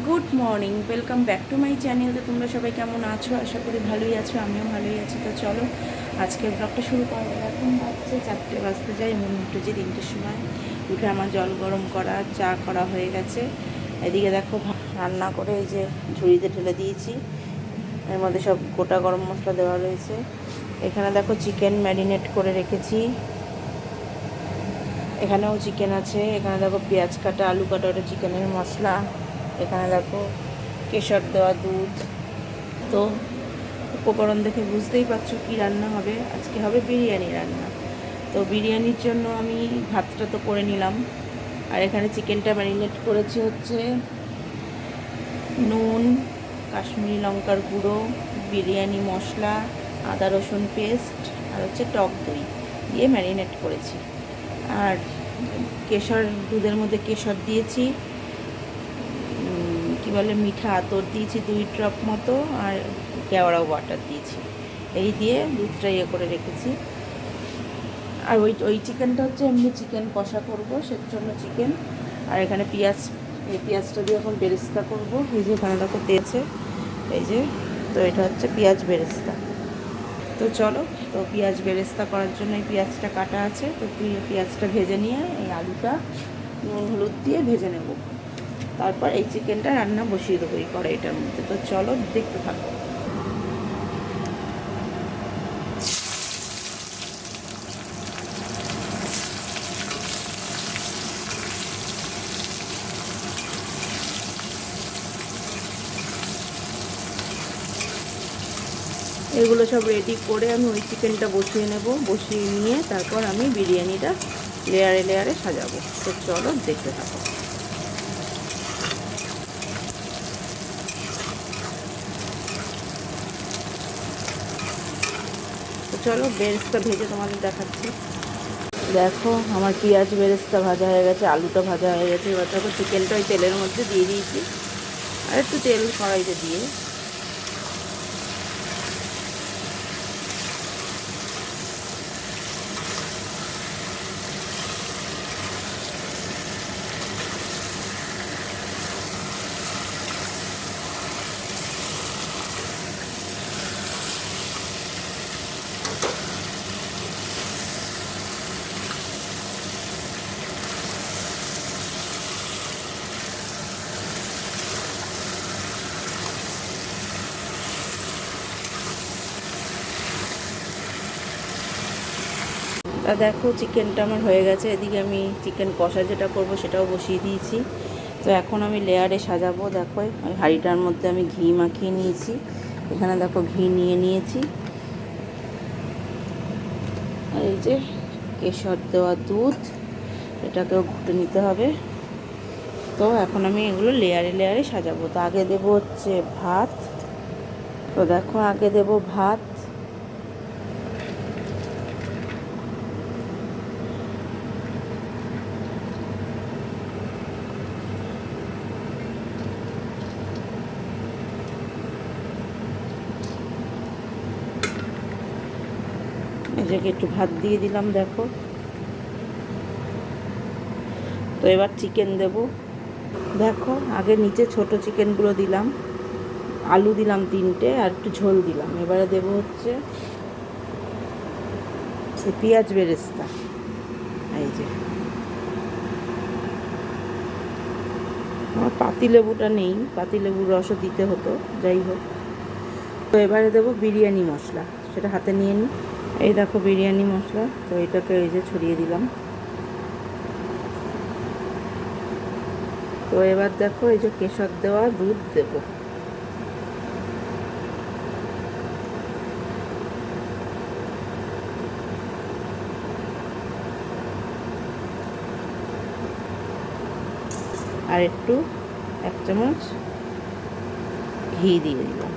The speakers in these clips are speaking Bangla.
Good morning, welcome back to my channel. তো তোমরা সবাই কেমন আছো? আশা করি ভালোই আছো, আমিও ভালোই আছি। তো চলো আজকে ব্লগটা শুরু করা যাক। এখন বাজছে 4টে বাজতে যায়, মনে উঠেছি 3টের সময় উঠে আমার জল গরম করা, চা করা হয়ে গেছে। এদিকে দেখো রান্না করে এই যে ঝুড়িতে ঢেলে দিয়েছি, এর মধ্যে সব গোটা গরম মশলা দেওয়া রয়েছে। এখানে দেখো চিকেন ম্যারিনেট করে রেখেছি, এখানেও চিকেন আছে। এখানে দেখো পেঁয়াজ কাটা, আলু কাটা, ওটা চিকেনের মশলা। এখানে দেখো কেশর দেওয়া দুধ। তো উপকরণ দেখে বুঝতেই পারছো কী রান্না হবে। আজকে হবে বিরিয়ানি রান্না। তো বিরিয়ানির জন্য আমি ভাতটা তো করে নিলাম, আর এখানে চিকেনটা ম্যারিনেট করেছি হচ্ছে নুন, কাশ্মীরি লঙ্কার গুঁড়ো, বিরিয়ানি মশলা, আদা রসুন পেস্ট, আর হচ্ছে টক দই দিয়ে ম্যারিনেট করেছি। আর কেশর, দুধের মধ্যে কেশর দিয়েছি, কী বলে মিঠা আতর দিয়েছি 2 ড্রপ মতো, আর কেওড়া ওয়াটার দিয়েছি। এই দিয়ে দুধটা করে রেখেছি। আর ওই চিকেনটা হচ্ছে এমনি চিকেন কষা করবো, সের জন্য চিকেন। আর এখানে এই পেঁয়াজটা দিয়ে এখন বেরেস্তা করবো। এই যে এখানে দেখো তেছে, এই যে, তো এটা হচ্ছে পেঁয়াজ বেরেস্তা। তো চলো, তো পেঁয়াজ বেরেস্তা করার জন্য এই পেঁয়াজটা কাটা আছে, তো পেঁয়াজটা ভেজে নিয়ে এই আলুটা নুন হলুদ দিয়ে ভেজে নেব। তারপর এই চিকেনটা রান্না বসিয়ে দেবো এই কড়াইটার মধ্যে। তো চলো দেখতে থাকো। এগুলো সব রেডি করে আমি ওই চিকেনটা বসিয়ে নেব। বসিয়ে নিয়ে তারপর আমি বিরিয়ানিটা লেয়ারে লেয়ারে সাজাবো। তো চলো দেখতে থাকো। তো চলো বেরেস্তা ভেজে তোমাদের দেখাচ্ছি। দেখো আমার পেঁয়াজ বেরেস্তা ভাজা হয়ে গেছে, আলুটা ভাজা হয়ে গেছে। এবার দেখো চিকেনটা ওই তেলের মধ্যে দিয়ে দিয়েছি, আর একটু তেল কড়াইতে দিয়ে তা দেখো চিকেনটা আমার হয়ে গেছে। এদিকে আমি চিকেন কষা যেটা করব সেটাও বসিয়ে দিয়েছি। তো এখন আমি লেয়ারে সাজাবো। দেখো ওই হাঁড়িটার মধ্যে আমি ঘি মাখিয়ে নিয়েছি। এখানে দেখো ঘি নিয়ে নিয়েছি, আর এই যে কেশর দেওয়া দুধ, এটাকেও ঘুটে নিতে হবে। তো এখন আমি এগুলো লেয়ারে লেয়ারে সাজাবো। তো আগে দেবো হচ্ছে ভাত। তো দেখো আগে দেবো ভাত, এটাকে একটু ভাত দিয়ে দিলাম দেখো। তো এবার চিকেন দেব। দেখো আগে নিচে ছোট চিকেনগুলো দিলাম, আলু দিলাম 3টে, আর একটু ঝোল দিলাম। এবারে দেবো হচ্ছে পেঁয়াজ বেরেস্তা। এই যে আমার পাতিলেবুটা নেই, পাতিলেবুর রসও দিতে হতো, যাই হোক। তো এবারে দেবো বিরিয়ানি মশলা, সেটা হাতে নিয়ে নিই। এই দেখো বিরিয়ানি মশলা, তো এটাকে এই যে ছড়িয়ে দিলাম। তো এবার দেখো এই যে কেশর দেওয়া দুধ দেবো। আর একটু 1 চামচ ঘি দিয়ে দিলাম।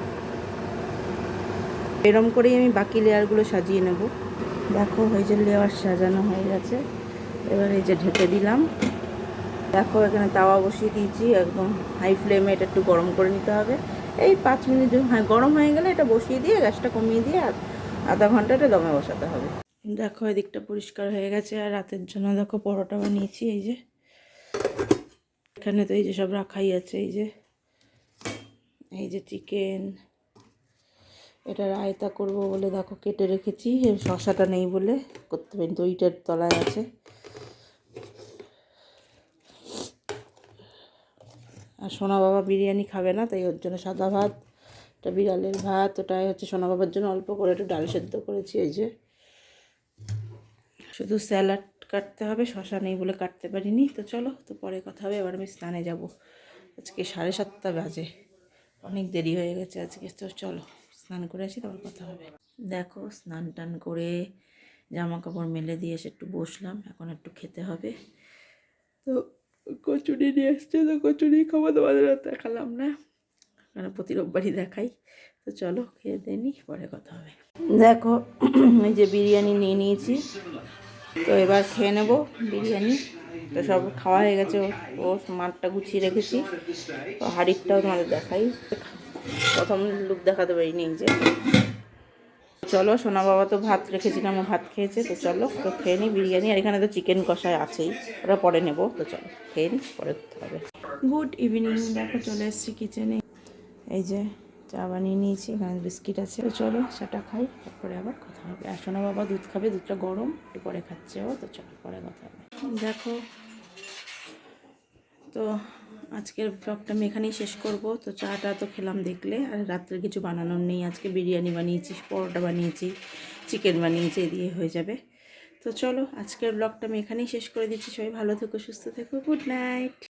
এরম করেই আমি বাকি লেয়ারগুলো সাজিয়ে নেব। দেখো এই যে লেয়ার সাজানো হয়ে গেছে। এবার এই যে ঢেকে দিলাম। দেখো এখানে তাওয়া বসিয়ে দিয়েছি, একদম হাই ফ্লেমে। এটা একটু গরম করে নিতে হবে। এই 5 মিনিট, হ্যাঁ, গরম হয়ে গেলে এটা বসিয়ে দিয়ে গ্যাসটা কমিয়ে দিয়ে আর আধা ঘন্টা এটা দমে বসাতে হবে। দেখো এদিকটা পরিষ্কার হয়ে গেছে। আর রাতের জন্য দেখো পরোটা বানিয়েছি। এই যে এখানে তো এই যে সব রাখাই আছে, এই যে এই যে চিকেন, এটা রায়তা করব বলে দেখো কেটে রেখেছি, শশাটা নেই বলে করতে পারি, দইটার তলায় আছে। আর সোনা বাবা বিরিয়ানি খাবে না, তাই ওর জন্য সাদা ভাত, ওটা বিড়ালের ভাত, ওটাই হচ্ছে সোনা বাবার জন্য অল্প করে একটু ডাল সেদ্ধ করেছি। এই যে শুধু স্যালাড কাটতে হবে, শশা নেই বলে কাটতে পারিনি। তো চলো, তো পরে কথা হবে। এবার আমি স্নানে যাব, আজকে 7:30 বাজে, অনেক দেরি হয়ে গেছে আজকে। তো চলো স্নান করে আসি, তারপর কথা হবে। দেখো স্নান টান করে জামা কাপড় মেলে দিয়ে এসে একটু বসলাম, এখন একটু খেতে হবে। তো কচুরি নিয়ে এসছে, তো কচুরি খাবো, তোমাদের দেখালাম না, কারণ প্রতি রোববারই দেখাই। তো চলো খেয়ে দিয়ে নিই, পরে কথা হবে। দেখো এই যে বিরিয়ানি নিয়ে নিয়েছি, তো এবার খেয়ে নেব বিরিয়ানি। তো সব খাওয়া হয়ে গেছে, ও মাঠটা গুছিয়ে রেখেছি, তো হাড়িরটাও তোমাদের দেখাই। প্রথম লুক দেখাতে পারিনি। এই যে চলো, সোনা বাবা তো ভাত রেখেছিলাম, ও ভাত খেয়েছে। তো চলো তো খেয়ে নিই বিরিয়ানি, আর এখানে তো চিকেন কষায় আছেই, ওটা পরে নেবো। তো চলো খেয়ে নিই, পরে করতে হবে। গুড ইভিনিং, দেখো চলে এসেছি কিচেনে। এই যে চা বানিয়ে নিয়েছি, এখানে বিস্কিট আছে। তো চলো চাটা খাই, তারপরে আবার কথা হবে। আর সোনা বাবা দুধ খাবে, দুধটা গরম, একটু পরে খাচ্ছে ও। তো চলো পরে কথা হবে। দেখো, তো আজকের ব্লগটা আমি এখানেই শেষ করব। তো চাটা তো খেলাম দেখলে, আর রাত্রে কিছু বানানোর নেই। আজকে বিরিয়ানি বানিয়েছি, পরোটা বানিয়েছি, চিকেন বানিয়েছি, এ দিয়ে হয়ে যাবে। তো চলো আজকের ব্লগটা আমি এখানেই শেষ করে দিচ্ছি। সবাই ভালো থেকো, সুস্থ থেকো, গুড নাইট।